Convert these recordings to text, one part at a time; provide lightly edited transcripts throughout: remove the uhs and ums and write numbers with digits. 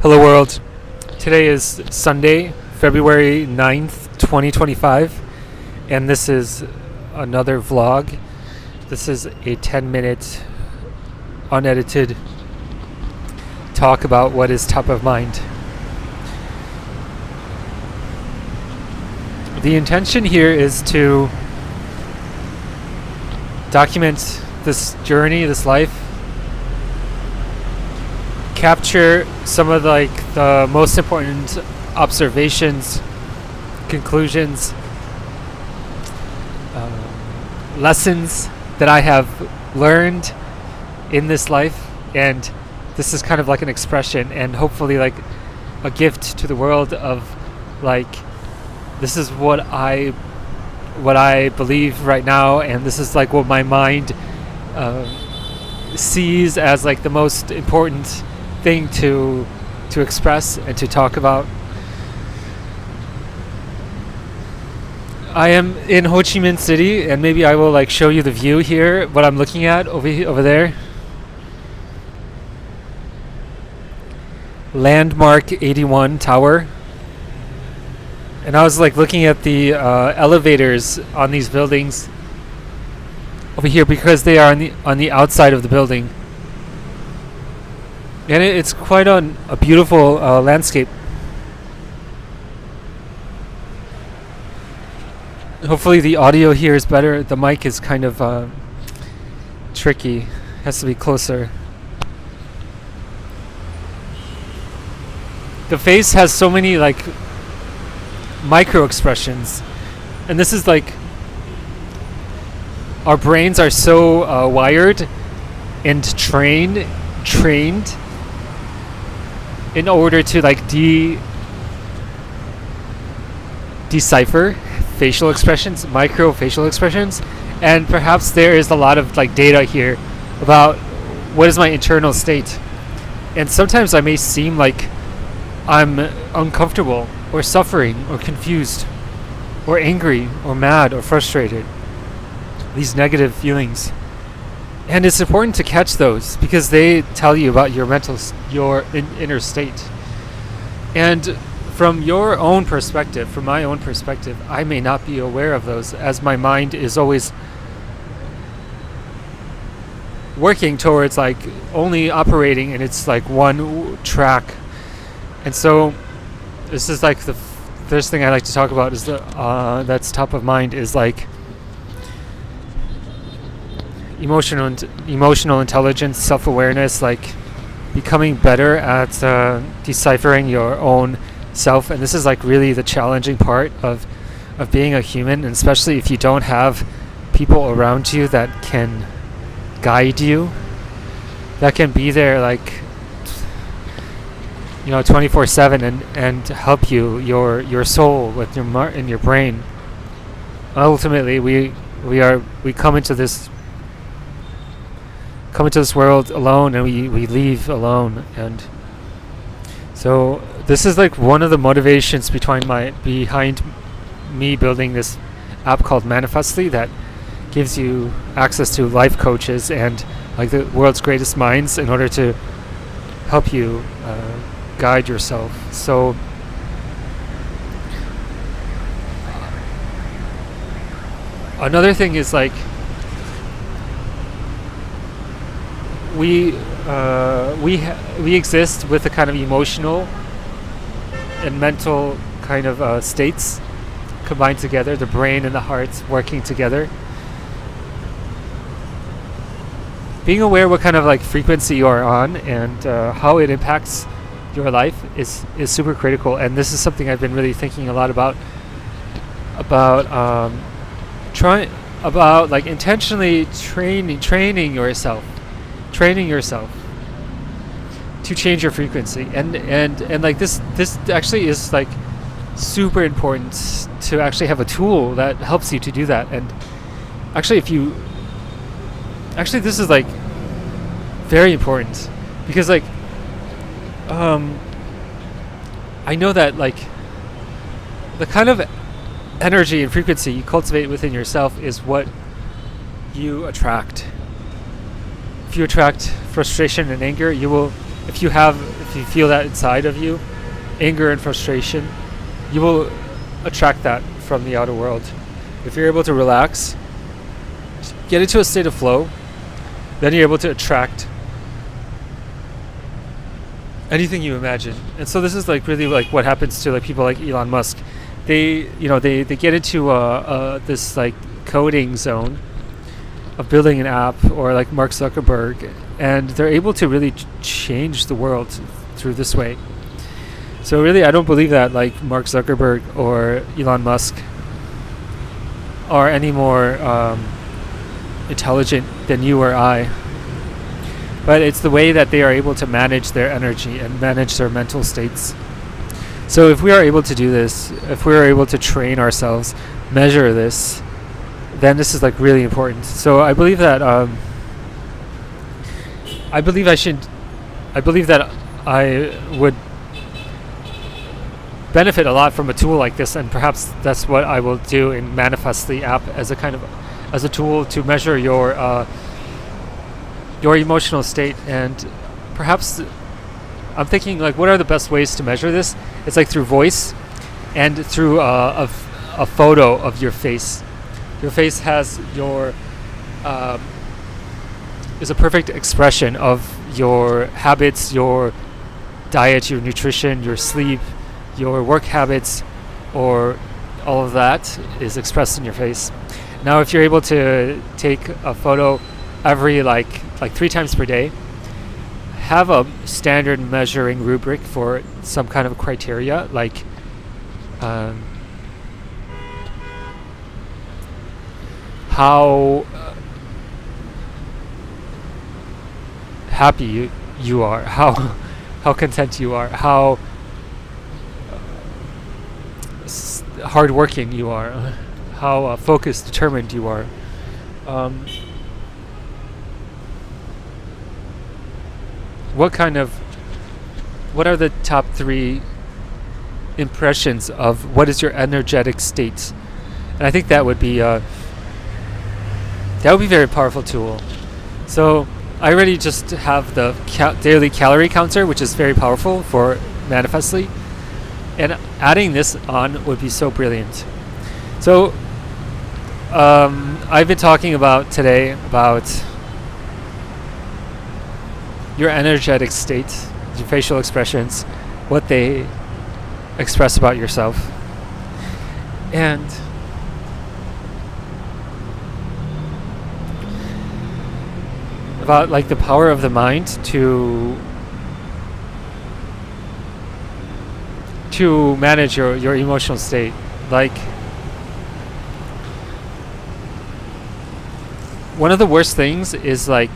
Hello world. Today is Sunday, February 9th, 2025, and this is another vlog. This is a 10-minute unedited talk about what is top of mind. The intention here is to document this journey, this life, capture some of the most important observations, conclusions, lessons that I have learned in this life, and this is kind of like an expression and hopefully like a gift to the world of like, this is what I believe right now, and this is like what my mind sees as like the most important thing to express and to talk about. I am in Ho Chi Minh City, and maybe I will like show you the view here, what I'm looking at over there. Landmark 81 Tower. And I was like looking at the elevators on these buildings over here because they are on the outside of the building. And it's quite a beautiful landscape. Hopefully the audio here is better. The mic is kind of tricky. Has to be closer. The face has so many like micro expressions. And this is like, our brains are so wired and trained in order to like decipher facial expressions, micro facial expressions, and perhaps there is a lot of like data here about what is my internal state. And sometimes I may seem like I'm uncomfortable or suffering or confused or angry or mad or frustrated. These negative feelings. And it's important to catch those because they tell you about your inner state. And from your own perspective, from my own perspective, I may not be aware of those, as my mind is always working towards like only operating in its like one track. And so this is like the first thing I like to talk about is that's top of mind is like emotional intelligence, self-awareness, like becoming better at deciphering your own self. And this is like really the challenging part of being a human, and especially if you don't have people around you that can guide you, that can be there like 24/7 and help you, your soul with in your brain. Ultimately we come into this world alone, and we leave alone. And so this is like one of the motivations behind me building this app called Manifestly, that gives you access to life coaches and like the world's greatest minds in order to help you guide yourself. So another thing is like we exist with a kind of emotional and mental kind of states combined together, the brain and the heart working together. Being aware what kind of like frequency you are on and how it impacts your life is super critical. And this is something I've been really thinking a lot about like intentionally training yourself to change your frequency. And like this actually is like super important to actually have a tool that helps you to do that. And actually this is like very important because like I know that like the kind of energy and frequency you cultivate within yourself is what you attract. If you attract frustration and anger, you will. If you if you feel that inside of you, anger and frustration, you will attract that from the outer world. If you're able to relax, get into a state of flow, then you're able to attract anything you imagine. And so this is like really like what happens to like people like Elon Musk. They get into this like coding zone of building an app, or like Mark Zuckerberg, and they're able to really change the world through this way. So really, I don't believe that like Mark Zuckerberg or Elon Musk are any more intelligent than you or I. But it's the way that they are able to manage their energy and manage their mental states. So if we are able to do this, if we are able to train ourselves, measure this, then this is like really important. So I believe that I believe that I would benefit a lot from a tool like this, and perhaps that's what I will do in Manifestly app as a tool to measure your emotional state. And perhaps I'm thinking like, what are the best ways to measure this? It's like through voice and through a photo of your face. Your face has is a perfect expression of your habits, your diet, your nutrition, your sleep, your work habits, or all of that is expressed in your face. Now, if you're able to take a photo every like 3 times per day, have a standard measuring rubric for some kind of criteria, like how happy you are, how content you are, how hardworking you are, how focused, determined you are. What are the top 3 impressions of what is your energetic state? And I think that would be a very powerful tool. So I already just have the daily calorie counter, which is very powerful for Manifestly, and adding this on would be so brilliant. So I've been talking today about your energetic state, your facial expressions, what they express about yourself, and about like the power of the mind to manage your emotional state. Like, one of the worst things is like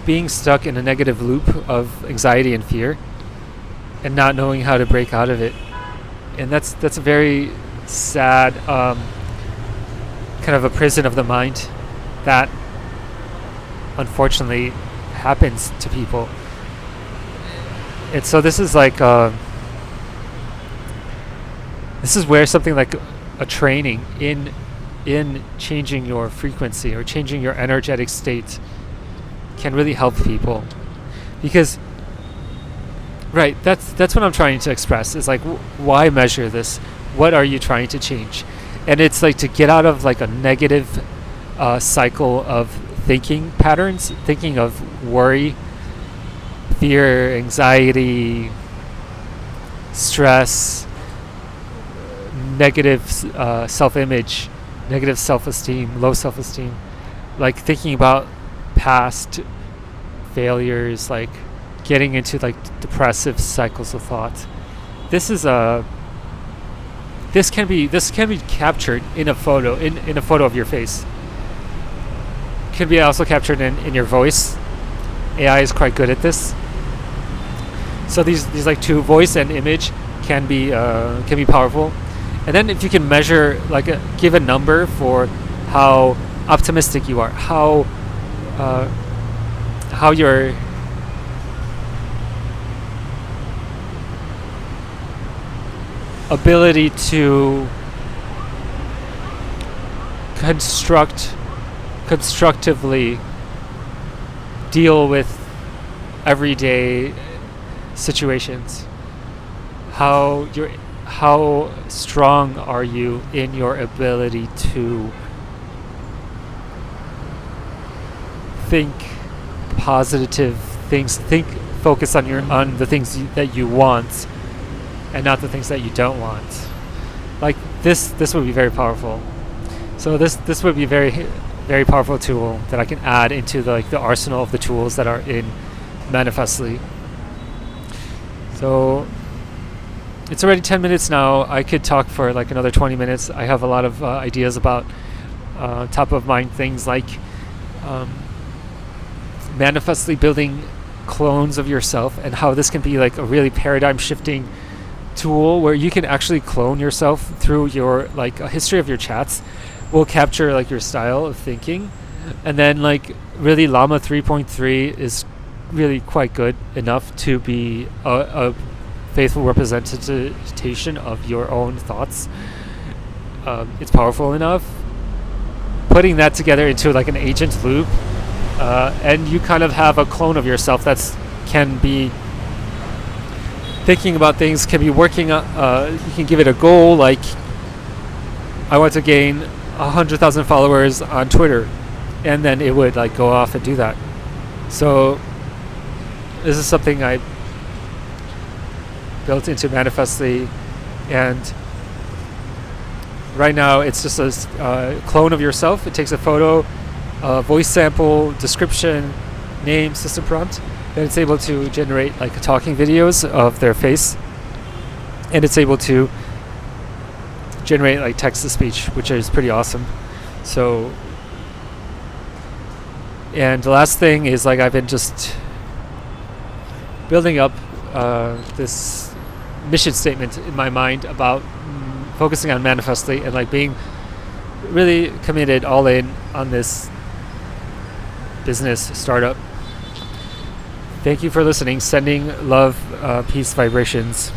being stuck in a negative loop of anxiety and fear and not knowing how to break out of it. And that's a very sad kind of a prison of the mind that unfortunately happens to people. And so this is like this is where something like a training in changing your frequency or changing your energetic state can really help people. Because that's what I'm trying to express, is like, why measure this? What are you trying to change? And it's like to get out of like a negative cycle of thinking patterns, thinking of worry, fear, anxiety, stress, negative self-image, negative self-esteem, low self-esteem, like thinking about past failures, like getting into like depressive cycles of thought. This can be captured in a photo, in a photo of your face. Can be also captured in your voice. AI is quite good at this. So these like two, voice and image, can be powerful. And then if you can measure, like give a number for how optimistic you are, how your ability to constructively deal with everyday situations. How strong are you in your ability to think positive things, focus on the things that you want and not the things that you don't want. Like this would be very powerful. So this would be a very powerful tool that I can add into the arsenal of the tools that are in Manifestly. So it's already 10 minutes now. I could talk for like another 20 minutes. I have a lot of ideas about top of mind things like Manifestly building clones of yourself, and how this can be like a really paradigm shifting tool where you can actually clone yourself through your like a history of your chats will capture like your style of thinking. And then like really Llama 3.3 is really quite good enough to be a faithful representation of your own thoughts. It's powerful enough. Putting that together into like an agent loop, and you kind of have a clone of yourself that's can be thinking about things, can be working. You can give it a goal, like I want to gain 100,000 followers on Twitter, and then it would like go off and do that. So this is something I built into Manifestly, and right now it's just a clone of yourself. It takes a photo, voice sample, description, name, system prompt. Then it's able to generate like talking videos of their face, and it's able to generate like text to speech, which is pretty awesome. So, and the last thing is like I've been just building up this mission statement in my mind about focusing on Manifestly and like being really committed all in on this business startup. Thank you for listening. Sending love, peace, vibrations.